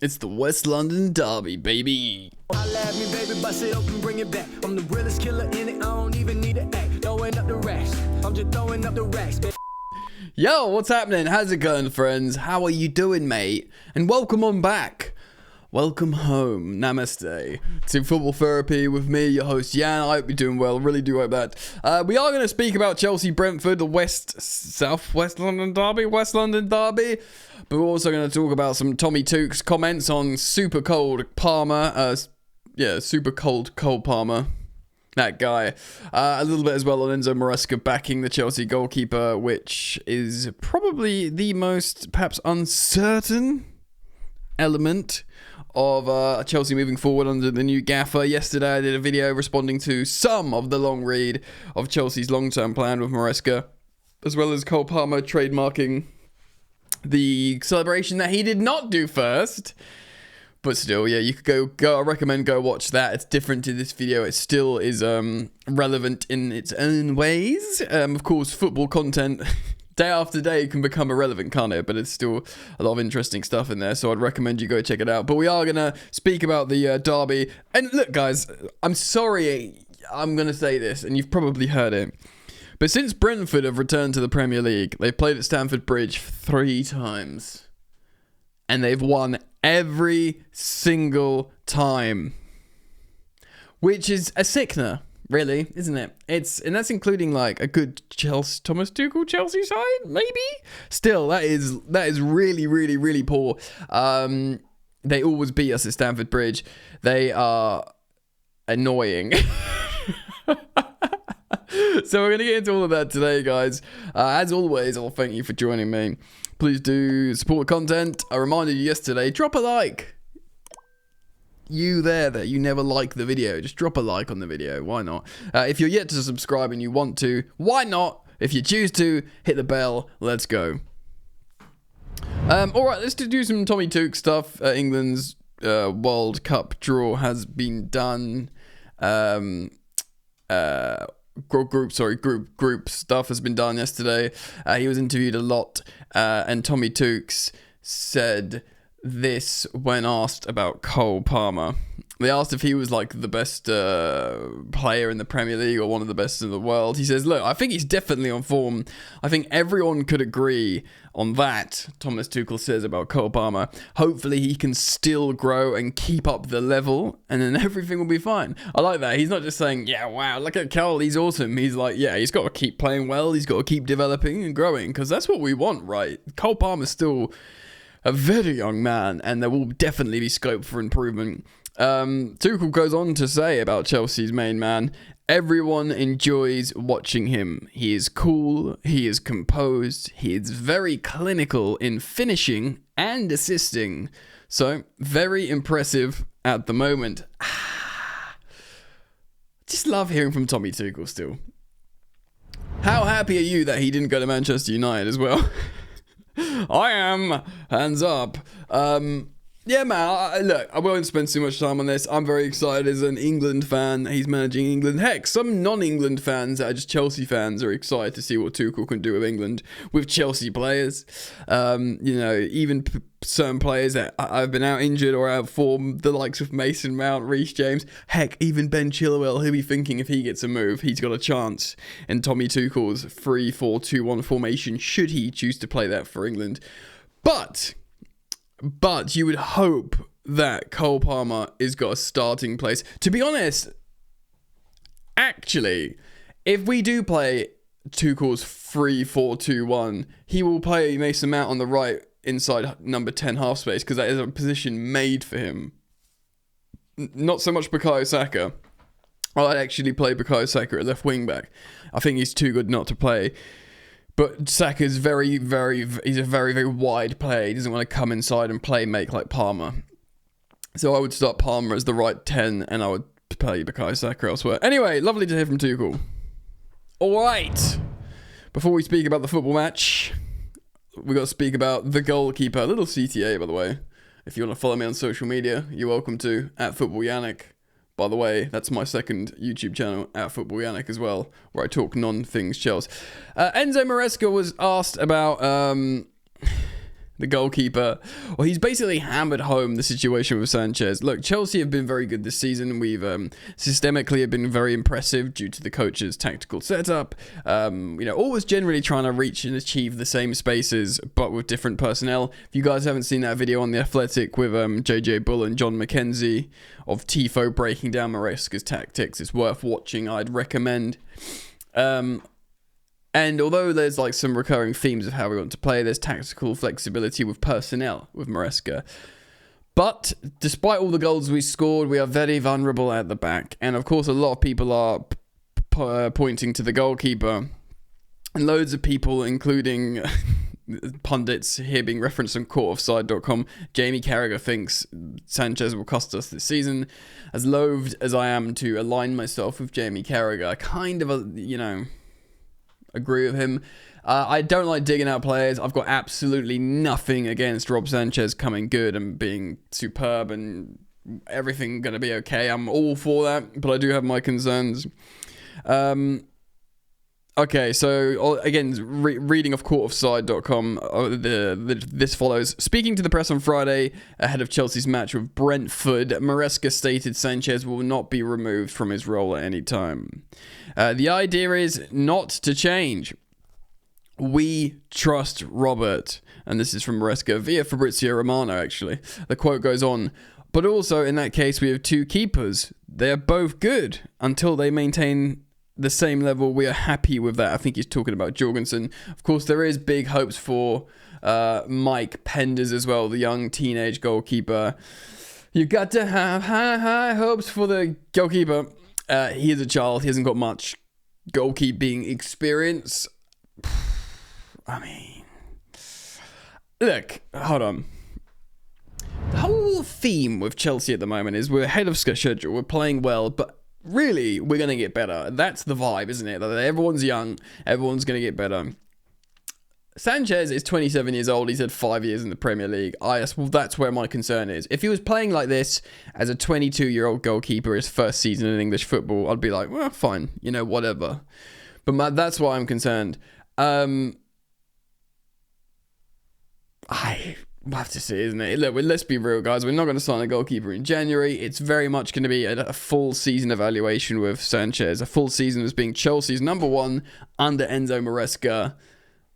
It's the West London Derby, baby. Holla me, baby, bust it open, bring it back. I'm the realest killer in it, I don't even need an act. Throwing up the racks, I'm just throwing up the racks, baby. Yo, what's happening? How's it going, friends? How are you doing, mate? And welcome on back. Welcome home. Namaste. To Football Therapy with me, your host, Jan. I hope you're doing well. Really do hope that. We are going to speak about Chelsea, Brentford, the West London Derby. But we're also going to talk about some Tommy Tuch's comments on super cold Palmer. Super cold Cole Palmer. That guy. A little bit as well on Enzo Maresca backing the Chelsea goalkeeper, which is probably the most, perhaps, uncertain element of Chelsea moving forward under the new gaffer. Yesterday I did a video responding to some of the long read of Chelsea's long-term plan with Maresca, as well as Cole Palmer trademarking the celebration that he did not do first. But still, yeah, you could go. I recommend go watch that. It's different to this video. It still is relevant in its own ways. Of course, football content day after day can become irrelevant, can't it? But it's still a lot of interesting stuff in there. So I'd recommend you go check it out. But we are gonna speak about the derby. And look, guys, I'm sorry, I'm gonna say this, and you've probably heard it. But since Brentford have returned to the Premier League, they've played at Stamford Bridge 3 times. And they've won every single time. Which is a sickener, really, isn't it? And that's including like a good Thomas Tuchel Chelsea side, maybe? Still, that is really, really, really poor. They always beat us at Stamford Bridge. They are annoying. So we're going to get into all of that today, guys. As always, I'll thank you for joining me. Please do support the content. I reminded you yesterday, drop a like. You there that you never like the video, just drop a like on the video. Why not? If you're yet to subscribe and you want to, why not? If you choose to, hit the bell. Let's go. All right, let's do some Tommy Tuchel stuff. England's World Cup draw has been done. Group stuff has been done yesterday. He was interviewed a lot, and Tommy Tuchel said this when asked about Cole Palmer. They asked if he was like the best player in the Premier League or one of the best in the world. He says, look, I think he's definitely on form. I think everyone could agree on that, Thomas Tuchel says about Cole Palmer. Hopefully he can still grow and keep up the level, and then everything will be fine. I like that. He's not just saying, yeah, wow, look at Cole, he's awesome. He's like, yeah, he's got to keep playing well. He's got to keep developing and growing, because that's what we want, right? Cole Palmer's still a very young man, and there will definitely be scope for improvement. Tuchel goes on to say about Chelsea's main man, everyone enjoys watching him. He is cool, he is composed, he is very clinical in finishing and assisting. So, very impressive at the moment. Just love hearing from Tommy Tuchel still. How happy are you that he didn't go to Manchester United as well? I am. Hands up. Yeah, man, look, I won't spend too much time on this. I'm very excited as an England fan. He's managing England. Heck, some non-England fans that are just Chelsea fans are excited to see what Tuchel can do with England, with Chelsea players. Even certain players that have been out injured or out of form, the likes of Mason Mount, Reece James. Heck, even Ben Chilwell, he'll be thinking if he gets a move, he's got a chance in Tommy Tuchel's 3-4-2-1 formation, should he choose to play that for England. But you would hope that Cole Palmer has got a starting place. To be honest, actually, if we do play Tuchel's 3-4-2-1, he will play Mason Mount on the right inside number 10 half space, because that is a position made for him. Not so much Bukayo Saka. I'd actually play Bukayo Saka at left wing back. I think he's too good not to play. But Saka's he's a very, very wide player. He doesn't want to come inside and make like Palmer. So I would start Palmer as the right 10, and I would play Bukayo Saka elsewhere. Anyway, lovely to hear from Tuchel. All right. Before we speak about the football match, we got to speak about the goalkeeper. A little CTA, by the way. If you want to follow me on social media, you're welcome to, @FootballYannick. By the way, that's my second YouTube channel, @FootballYannick as well, where I talk non-things Chelsea. Enzo Maresca was asked about the the goalkeeper. Well, he's basically hammered home the situation with Sanchez. Look, Chelsea have been very good this season. We've systemically have been very impressive due to the coach's tactical setup. Always generally trying to reach and achieve the same spaces, but with different personnel. If you guys haven't seen that video on The Athletic with JJ Bull and John McKenzie of Tifo breaking down Maresca's tactics, it's worth watching. I'd recommend. And although there's like some recurring themes of how we want to play, there's tactical flexibility with personnel with Maresca. But despite all the goals we scored, we are very vulnerable at the back. And of course, a lot of people are pointing to the goalkeeper. And loads of people, including pundits here being referenced on courtoffside.com, Jamie Carragher thinks Sanchez will cost us this season. As loathed as I am to align myself with Jamie Carragher, I kind of, agree with him. I don't like digging out players. I've got absolutely nothing against Rob Sanchez coming good and being superb and everything going to be okay. I'm all for that, but I do have my concerns. Okay, so again, reading off courtoffside.com, this follows. Speaking to the press on Friday ahead of Chelsea's match with Brentford, Maresca stated Sanchez will not be removed from his role at any time. The idea is not to change. We trust Robert. And this is from Maresca via Fabrizio Romano, actually. The quote goes on, but also in that case we have two keepers. They're both good until they maintain the same level. We are happy with that. I think he's talking about Jorgensen. Of course, there is big hopes for Mike Penders as well, the young teenage goalkeeper. You got to have high hopes for the goalkeeper. He is a child. He hasn't got much goalkeeping experience. I mean, look, hold on. The whole theme with Chelsea at the moment is we're ahead of schedule. We're playing well, but really, we're going to get better. That's the vibe, isn't it? Everyone's young. Everyone's going to get better. Sanchez is 27 years old. He's had 5 years in the Premier League. That's where my concern is. If he was playing like this as a 22-year-old goalkeeper, his first season in English football, I'd be like, well, fine. Whatever. But that's why I'm concerned. We'll have to see, isn't it? Look, let's be real, guys. We're not going to sign a goalkeeper in January. It's very much going to be a full season evaluation with Sanchez. A full season as being Chelsea's number one under Enzo Maresca.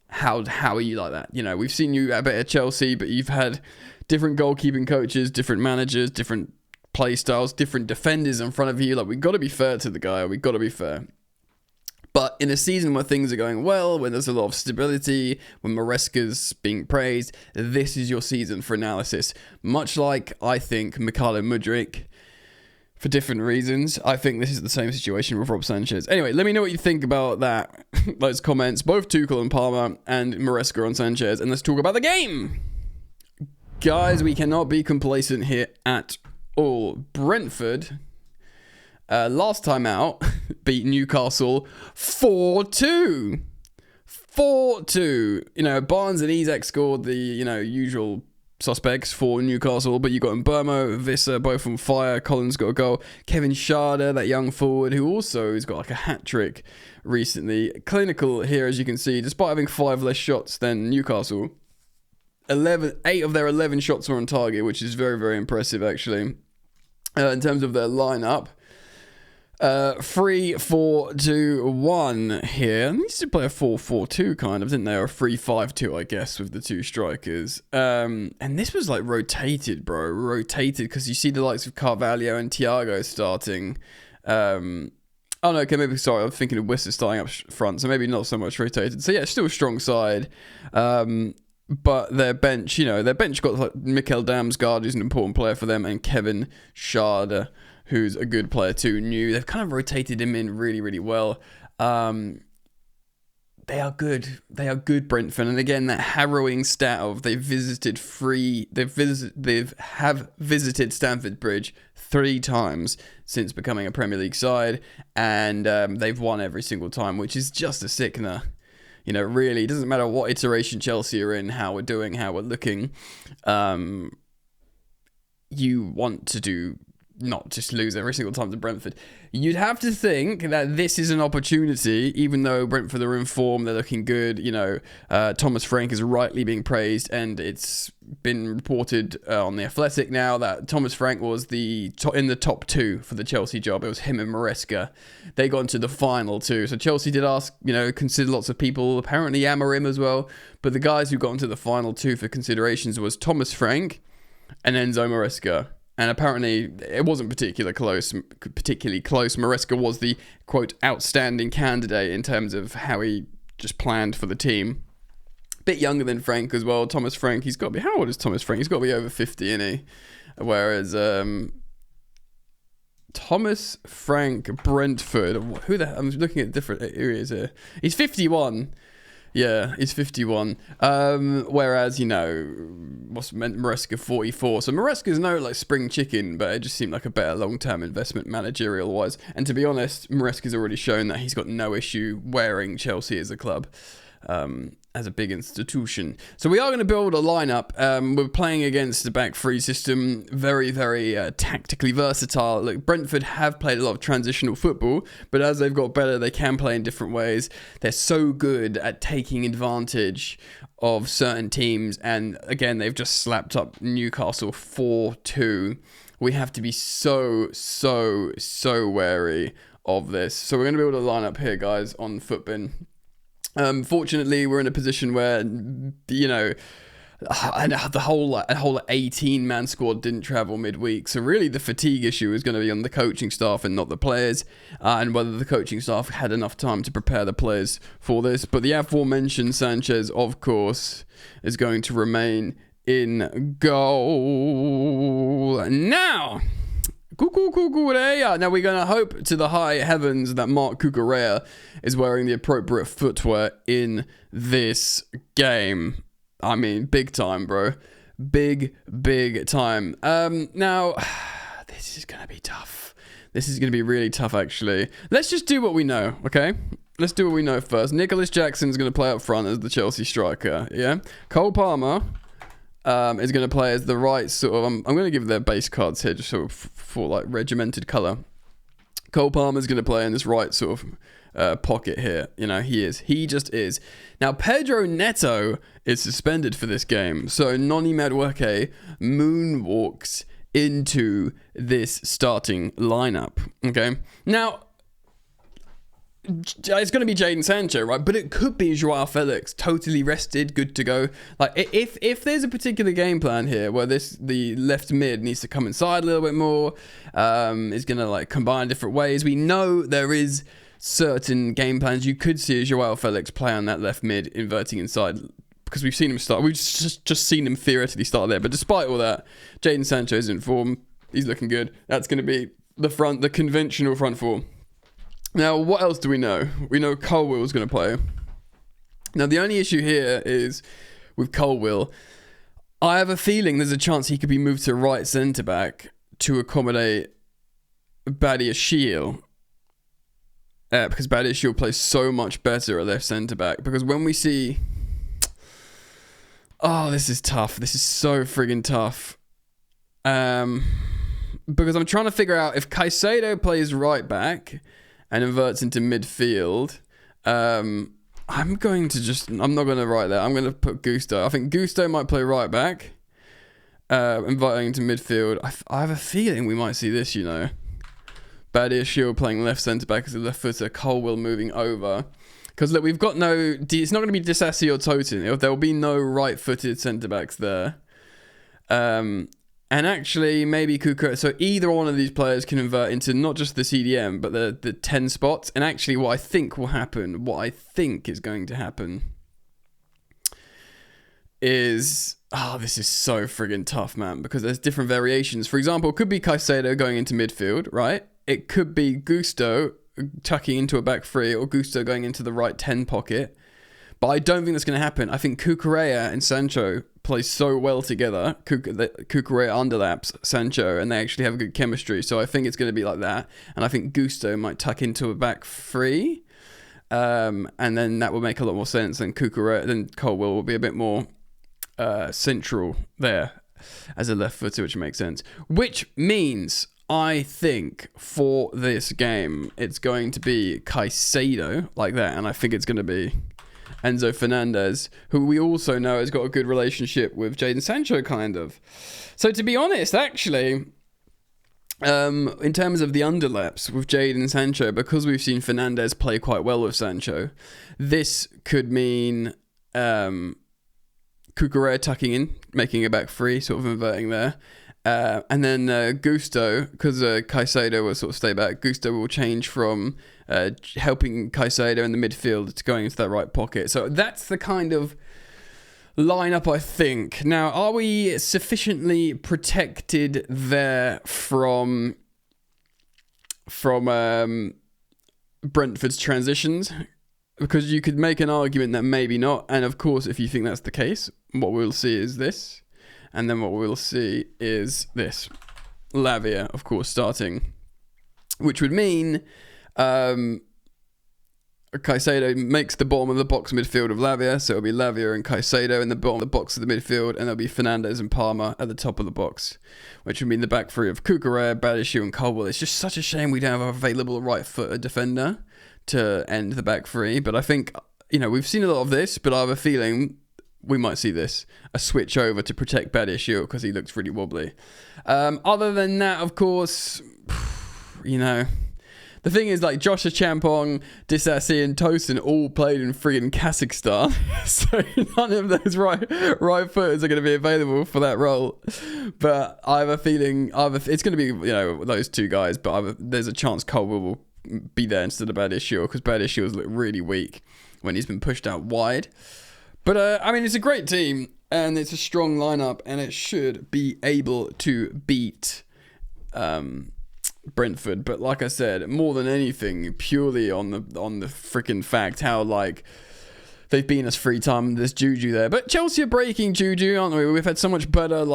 How are you like that? We've seen you a bit at Chelsea, but you've had different goalkeeping coaches, different managers, different play styles, different defenders in front of you. Like, we've got to be fair to the guy. We've got to be fair. But in a season where things are going well, when there's a lot of stability, when Maresca's being praised, this is your season for analysis. Much like, I think, Mykhailo Mudryk, for different reasons. I think this is the same situation with Rob Sanchez. Anyway, let me know what you think about that. Those comments, both Tuchel and Palmer and Maresca on Sanchez, and let's talk about the game. Guys, we cannot be complacent here at all. Brentford, last time out, beat Newcastle 4-2. 4-2. Barnes and Isak scored the, usual suspects for Newcastle, but you got Mbermo, Visser, both on fire. Collins got a goal. Kevin Schade, that young forward, who also has got like a hat-trick recently. Clinical here, as you can see, despite having 5 less shots than Newcastle. 8 of their 11 shots were on target, which is very, very impressive, actually. In terms of their lineup, 3-4-2-1 here. They used to play a 4-4-2 kind of, didn't they? Or a 3-5-2, I guess, with the two strikers. And this was like rotated, bro. Rotated, because you see the likes of Carvalho and Thiago starting. Oh no, okay, maybe, sorry, I'm thinking of Wisser starting up front, so maybe not so much rotated. So yeah, still a strong side. But their bench, their bench got like Mikkel Damsgaard, who's an important player for them, and Kevin Schade, who's a good player too, new. They've kind of rotated him in really, really well. They are good. They are good, Brentford. And again, that harrowing stat of they've visited Stamford Bridge 3 times since becoming a Premier League side, and they've won every single time, which is just a sickener. Really, it doesn't matter what iteration Chelsea are in, how we're doing, how we're looking. You want to do not just lose every single time to Brentford. You'd have to think that this is an opportunity, even though Brentford are in form, they're looking good. Thomas Frank is rightly being praised, and it's been reported on The Athletic now that Thomas Frank was in the top 2 for the Chelsea job. It was him and Maresca. They got into the final 2. So Chelsea did consider lots of people, apparently Amorim as well. But the guys who got into the final 2 for considerations was Thomas Frank and Enzo Maresca. And apparently it wasn't particularly close. Maresca was the, quote, outstanding candidate in terms of how he just planned for the team. Bit younger than Frank as well. Thomas Frank, he's got to be... How old is Thomas Frank? He's got to be over 50, isn't he? Whereas Thomas Frank Brentford... I'm looking at different areas here. He's 51. Yeah, he's 51. Whereas, Maresca 44. So Maresca's no like spring chicken, but it just seemed like a better long-term investment managerial-wise. And to be honest, Maresca's already shown that he's got no issue wearing Chelsea as a club. As a big institution. So we are going to build a lineup. We're playing against the back 3 system. Very, very tactically versatile. Look, Brentford have played a lot of transitional football, but as they've got better, they can play in different ways. They're so good at taking advantage of certain teams. And again, they've just slapped up Newcastle 4-2. We have to be so wary of this. So we're going to build a lineup here, guys, on Footbin. Fortunately, we're in a position where, the whole 18-man squad didn't travel midweek. So really the fatigue issue is going to be on the coaching staff and not the players, and whether the coaching staff had enough time to prepare the players for this. But the aforementioned Sanchez, of course, is going to remain in goal. Now... Cucurella. Now we're going to hope to the high heavens that Marc Cucurella is wearing the appropriate footwear in this game. I mean, big time, bro. Big time. Now, this is going to be tough. This is going to be really tough, actually. Let's just do what we know, okay? Let's do what we know first. Nicholas Jackson's going to play up front as the Chelsea striker, yeah? Cole Palmer... is going to play as the right sort of... I'm going to give their base cards here just sort of for like regimented colour. Cole Palmer's going to play in this right sort of pocket here. He just is. Now, Pedro Neto is suspended for this game. So, Noni Madueke moonwalks into this starting lineup. Okay? Now... it's going to be Jadon Sancho, right? But it could be Joao Felix, totally rested, good to go. Like, if there's a particular game plan here where the left mid needs to come inside a little bit more, is going to like combine different ways. We know there is certain game plans you could see Joao Felix play on that left mid, inverting inside, because we've seen him start. We've just seen him theoretically start there. But despite all that, Jadon Sancho is in form. He's looking good. That's going to be the conventional front four. Now, what else do we know? We know Colwill's going to play. Now, the only issue here is with Colwill, I have a feeling there's a chance he could be moved to right centre-back to accommodate Badiashile. Because Badiashile plays so much better at left centre-back. Because when we see... Oh, this is tough. This is so friggin' tough. Because I'm trying to figure out if Caicedo plays right back... and inverts into midfield. I'm not going to write that. I'm going to put Gusto. I think Gusto might play right back, inviting into midfield. I have a feeling we might see this, Badiashile playing left centre-back as a left footer, Colwill moving over. Because look, we've got it's not going to be Disasi or Totin. There will be no right-footed centre-backs there. And actually, maybe Cucurella. So either one of these players can convert into not just the CDM, but the 10 spots. And actually, what I think is going to happen is... Oh, this is so friggin' tough, man. Because there's different variations. For example, it could be Caicedo going into midfield, right? It could be Gusto tucking into a back 3, or Gusto going into the right 10 pocket. But I don't think that's going to happen. I think Cucurella and Sancho play so well together. Cucurella underlaps Sancho, and they actually have a good chemistry. So I think it's going to be like that. And I think Gusto might tuck into a back 3. And then that will make a lot more sense. And Colwill will be a bit more central there as a left footer, which makes sense. Which means I think for this game, it's going to be Caicedo like that, and I think it's going to be Enzo Fernandez, who we also know has got a good relationship with Jadon Sancho, kind of. So to be honest, actually, in terms of the underlaps with Jadon Sancho, because we've seen Fernandez play quite well with Sancho, this could mean Cucurella tucking in, making a back three, sort of inverting there. And then Gusto, because Caicedo will sort of stay back, Gusto will change from helping Caicedo in the midfield to going into that right pocket. So that's the kind of lineup, I think. Now, are we sufficiently protected there from Brentford's transitions? Because you could make an argument that maybe not. And of course, if you think that's the case, what we'll see is this. And then what we'll see is this. Lavia, of course, starting. Which would mean Caicedo makes the bottom of the box midfield of Lavia. So it'll be Lavia and Caicedo in the bottom of the box of the midfield. And there'll be Fernandez and Palmer at the top of the box. Which would mean the back three of Cucurella, Badiashile and Caldwell. It's just such a shame we don't have an available right-footed defender to end the back three. But I think, we've seen a lot of this. But I have a feeling we might see a switch over to protect Badiashile because he looks really wobbly. Other than that, of course, the thing is, like, Josh Champong, Disasi and Tosin all played in friggin' Kazakhstan, so none of those right footers are going to be available for that role. But I have a feeling it's going to be those two guys, but there's a chance Caldwell will be there instead of Badiashile because Badiashile's looked really weak when he's been pushed out wide. But, it's a great team, and it's a strong lineup, and it should be able to beat Brentford. But like I said, more than anything, purely on the freaking fact how, like, they've beaten us 3 times. There's juju there. But Chelsea are breaking juju, aren't we? We've had so much better,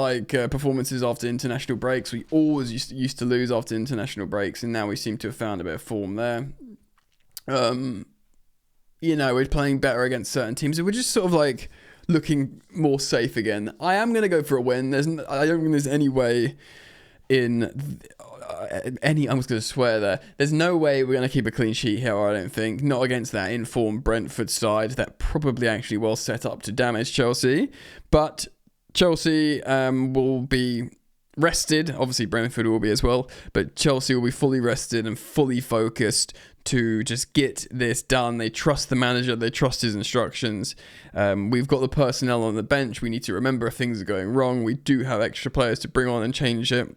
performances after international breaks. We always used to lose after international breaks, and now we seem to have found a bit of form there. We're playing better against certain teams. We're just sort of like looking more safe again. I am going to go for a win. I don't think there's any way I'm just going to swear there. There's no way we're going to keep a clean sheet here, I don't think. Not against that informed Brentford side that probably actually well set up to damage Chelsea. But Chelsea will be rested. Obviously, Brentford will be as well. But Chelsea will be fully rested and fully focused to just get this done. They trust the manager. They trust his instructions. We've got the personnel on the bench. We need to remember if things are going wrong. We do have extra players to bring on and change it.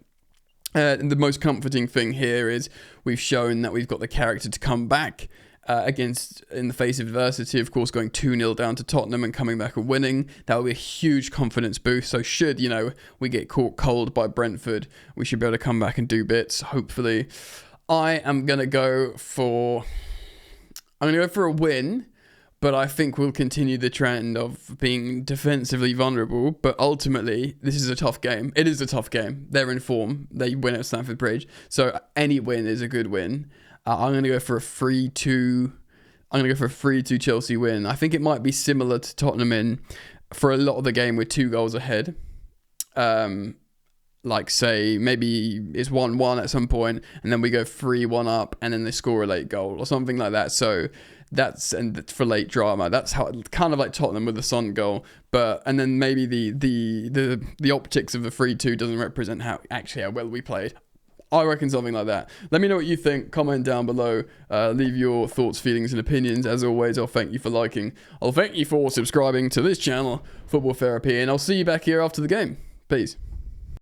And the most comforting thing here is we've shown that we've got the character to come back in the face of adversity. Of course, going 2-0 down to Tottenham and coming back and winning, that will be a huge confidence boost. So should, we get caught cold by Brentford, we should be able to come back and do bits, hopefully. I am going to go for a win, but I think we'll continue the trend of being defensively vulnerable. But ultimately, this is a tough game. It is a tough game. They're in form. They win at Stamford Bridge. So any win is a good win. I'm going to go for a 3-2. I'm going to go for a 3-2 Chelsea win. I think it might be similar to Tottenham for a lot of the game with 2 goals ahead. Say maybe it's 1-1 at some point, and then we go 3-1 up, and then they score a late goal or something like that. So and for late drama, that's how kind of like Tottenham with the Son goal. And then maybe the optics of the 3-2 doesn't represent how well we played. I reckon something like that. Let me know what you think. Comment down below. Leave your thoughts, feelings, and opinions. As always, I'll thank you for liking. I'll thank you for subscribing to this channel, Football Therapy, and I'll see you back here after the game. Peace.